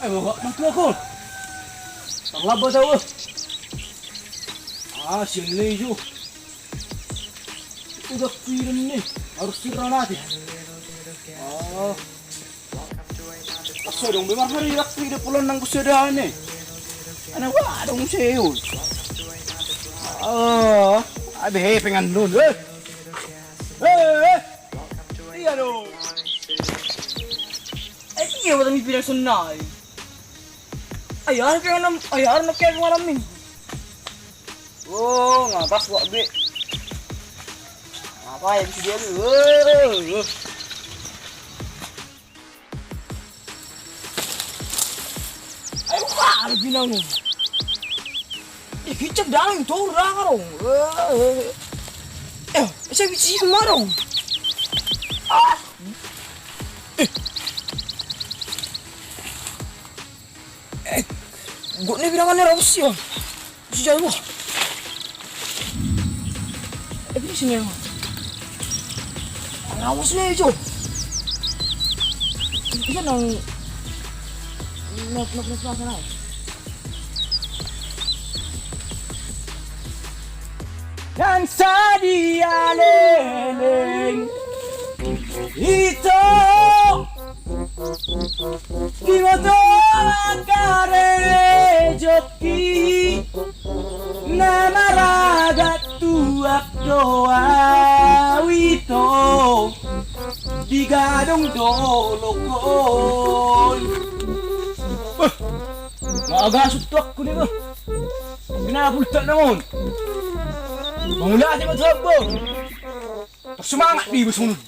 bawa mantu aku. Terlaba tahu. Sini ju. Udah film nih, harus tiran nanti. Pasal dong, memang hari waktu dia pulang nang kusudah nih. Anak wah dong seul. Abe pengen nun. Iya dong. Iya betul ni pinang sunai. Ayah nak kaya malam ni. Oh, ngabas buat be. Apa yang dia tu? Ayo kah pinang ni? Hicap dalam tu orang. Saya bici marong. Gue ni bilangan ni raus ya. Si jauh. Di sini yang. Raus ni jo. Ini nang nak sana. Dan sadia leleng itu gimoto kare joki nama ragat tuap doa wito digadong dolokon. Nagasot to ako nito. Pinapulta naman. Mula di matrapo. Semangat di bersunod.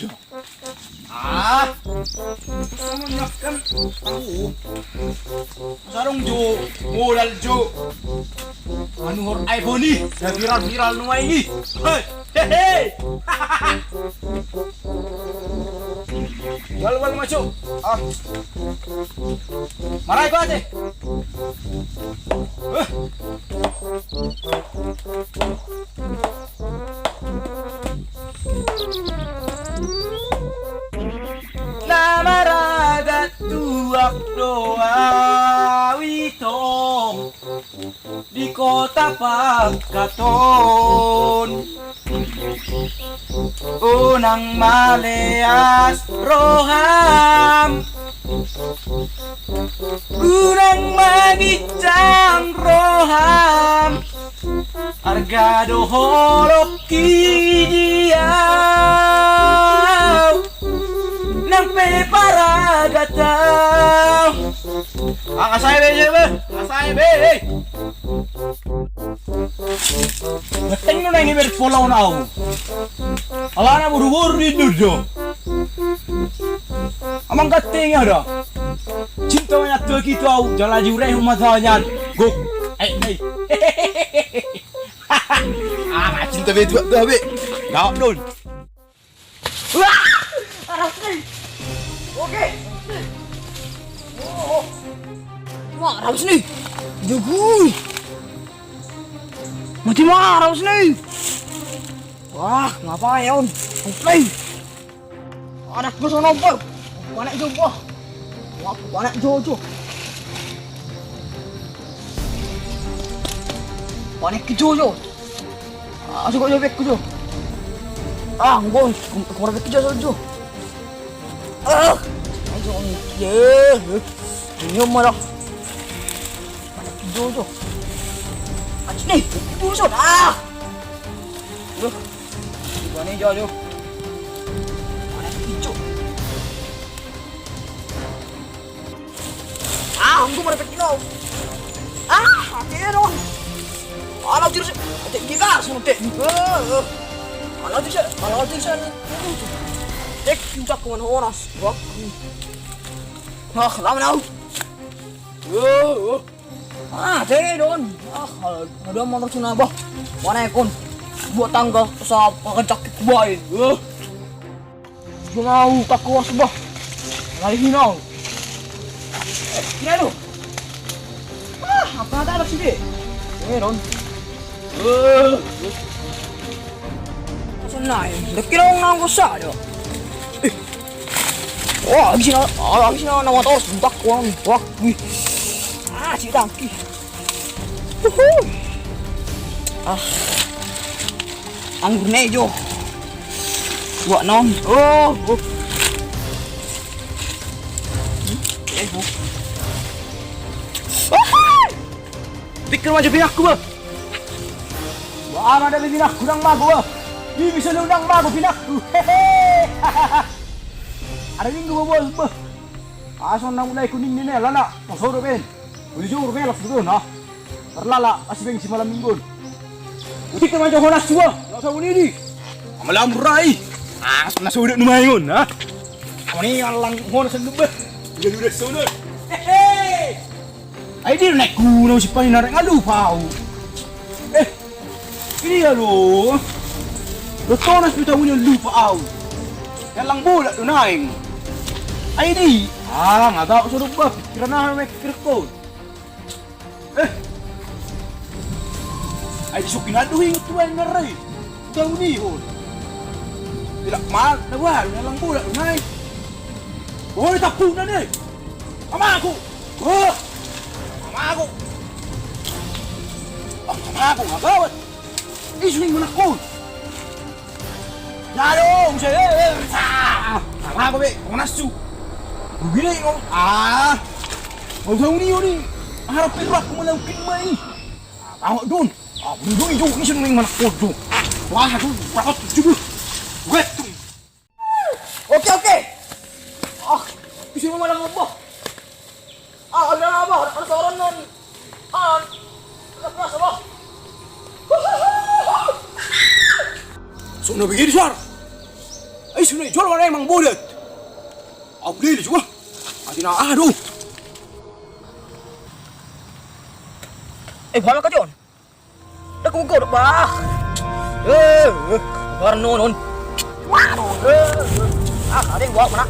Semangat kan aku. Sarong jo, modal jo. Anu hor iPhone ni, dah viral nuai ni. Hei. Wal masuk. Marai kau aje. Nama ragat tuak doa witong di kota Pakaton. Unang maleas roham, unang magicang roham, argado holok kidiaw nang PARAGAT. Kasay be. Batang mo na ini berpolaw na ako. Ala na buru-buru di dudo. Amang gating ada. Cinta banyak tu kita au jalan jureh rumah tangan. Gok. Hey. Cinta be tu be. Gak don. Wah! Arah ni. Okey. Oh. Wah, arah ni. Jugui. Mati marah sini. Wah, ngapain? Play. Anak gue sono bor. Anak jo. Wah, anak jo. Anak jo. Asuk jo bek jo. Gue kurang bek jo jo. Jo ni. Ini marah. Anak jo. Nih, busuk. Loh. Gimana jauh. Mana hijau. Aku mau dapat kilo. Akhirnya. Alah terus. Kita semua tek. Alah terus. Tek puncak kawan HONAS. Wah. Lama now. Thế đôn. Ada motor cuna bah. Mana ekon? Buat tangga sa pagkacak boy. Mau kakuas bah. Lagi hinaw. Kira lu. Apa ada sini? Don. Senai. Dekira nang kosa do. Wah, abis na motor, buntak ko. Wah, kasih tangki. Anggur nejo. Buat non. Oh. Pikir maju pinakku ba? Wah, ada pinakku nang mago ba? Ini bisa undang mago pinakku. Ada minggu ba bos ba? Ason nang ulay kuning ni nela na. Masoro ben. Ujur ben langsung doon ha. Terlala asbeng si malam minggu. Pikir maju honas juga. Langsung ini. Malam rai. Nasudah numayon ha. Ini lang honas ang ba? Jadi udah sunod. Ay di naik kuno si paninarang alupaw. Ini alo. Lutonas kita punya lupaw. Yan lang bola tunaing. Ay di. Ngagaw suruh ba? Pikiran na may pikir ko. Ay di sukin aduhin tuwan na rin. Daw nihon. Tidak mahal na wal. Yan lang bola tunaing. Hoy tapunan eh. Ama ako. Ako. Ako ngagawat. Isunin mo na ko. Yaro, saya. Ako be, onas su. Bugini ko. Mau tahu ni ni. Harap perak ko malang kinmay. Tahu dun. Bugini jo isunin mo na ko do. Wah, aku bakal tujuh. Wetu. Oke. Isunin mo malang apa? Ada apa? Ada seorang non. Ada apa? Sudah begini suar. Sudah jual mana emang bolet. Aku beli juga. Atina aduh. Mana ka John? Dah kau gor bah. Warno non. Ada yang bawa mana?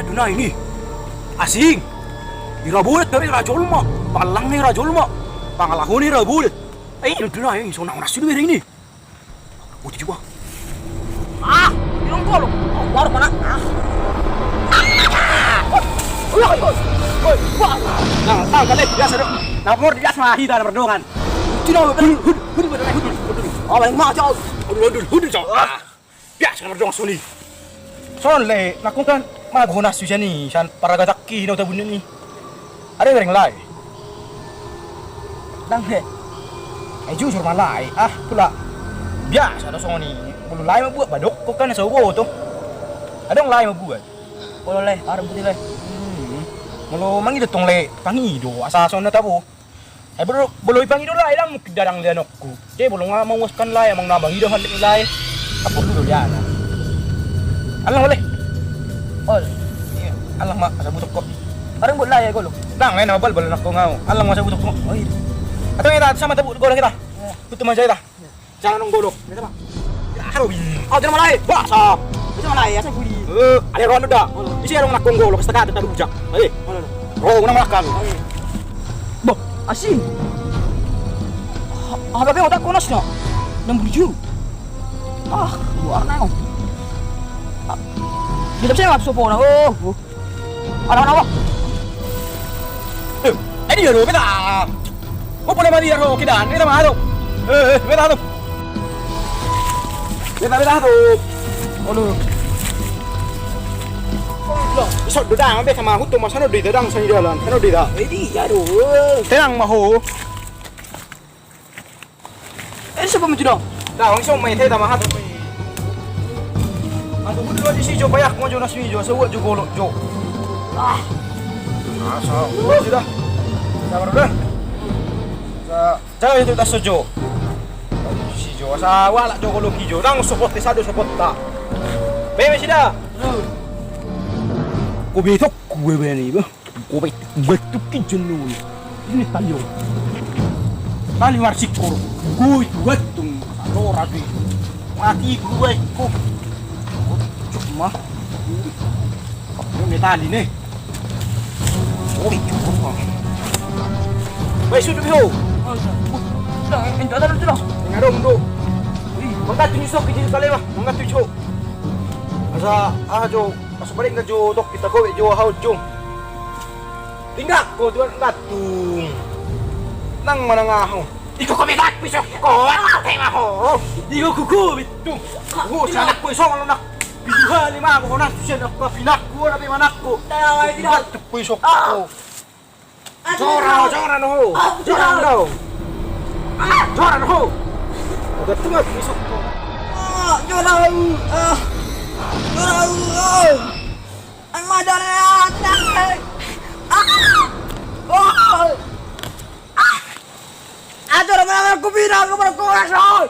Duna ini asing irabulit dari rajol ma palang ni rajol ma pangalahon ni rabulit duna ini so nang rasul ini uti juga yung kolo baru mana nah kali biasa dong nah mor biasa mah hida berdongan tino hudul biasa berdong suni le lakukan MAGOAN sudah ni, san PARAGAT kini udah bunyi ni. Ada yang lain. Dang he. Jujur malai. Pula biasa ada soal ni. Belum lain buat badok, kok kan sebuah tu. Ada yang lain buat. Kalau leh, ada putih leh. Kalau mangi datang leh, pangi do. Asal soalnya tahu. Belum pangi do lain, lang darang lianokku. Jadi belum mau waskan lain, emang nabang hidup hal lain. Apa dulu dia na? Alang boleh. Iya. Alang mak, asa butok ko. Parang buat laya ko lo. Nang, ngayon bal nak ko ngao. Alang mak sa butok ko. Ay. Ato kita sama tabu golong kita. Putu man kita. Jangan nong golok. Kita ba? Haro bi. Di malay. Basa. Di malay asa guli. Ada rondo da. Isi arong nakong golok sa taga tarujak. Ay. Ro na malakal. Bo, asin. Apa be otak konos no? Nang buju. Luar na ko. Hidup saya nggak sopo na. Ano? Ini dia lo, beta. Kau boleh mandi ro kidan, beta mah tu. Beta tu. Beta tu. Ono. Isot dudang, beta sama hutu masano di dedang sani dalan. Sano di dah. Ini ya do. Tenang maho. Siapa maju dong? Dah, orang main teh tamah tu. Aku buat di sini jo payak mo jo nasmi jo sewot jo golok jo. Sudah. Sabar dah. Jangan itu tas jo. Si jo asa wala jo golok jo. Dang support sado support ta. Bebe sida. Ko betok kue beni ba. Ko betuk kijenu. Ini tanjo. Tali warsik koro. Gue wetung ro rabi. Mati gue ko. Mah, ini tali nih. Cukup. Baik sudah biho. Sudah, entar ada sudah. Ngarong do. Mangga tunjuk sok kecil kali mah. Mangga tunjuk. Asa jo, pas balik na jo dok kita go jo haut jo. Tinggal ko tuan gatung. Nang manangaho. Ikaw kami tak pisok ko. Tema ho. Ikaw kuku bitung. Ho sanak ko isong anak. Biduha lima ko na siya na papinak ko na pimanak ko. Tayo ay tidak. Pisok ko. Jora no ho. Jora no. Jora no ho. Udah tengah pisok ko. Jora. Jora. Ang madara tak. Ajar mana aku bilang kepada kau asal.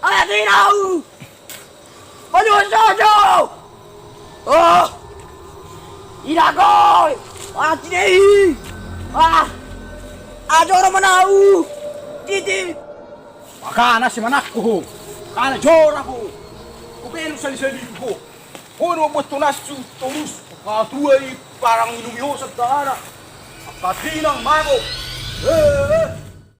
Ayah tidak. Maju saja. Tidak kau. Tidak. Ajar mana aku. Tidak. Makana si manakku ho. Kana jora ho. Kubenu sali-sali ho. Ono betul nasu tulus. Katuai parang minum yo sedara. Katinang mago.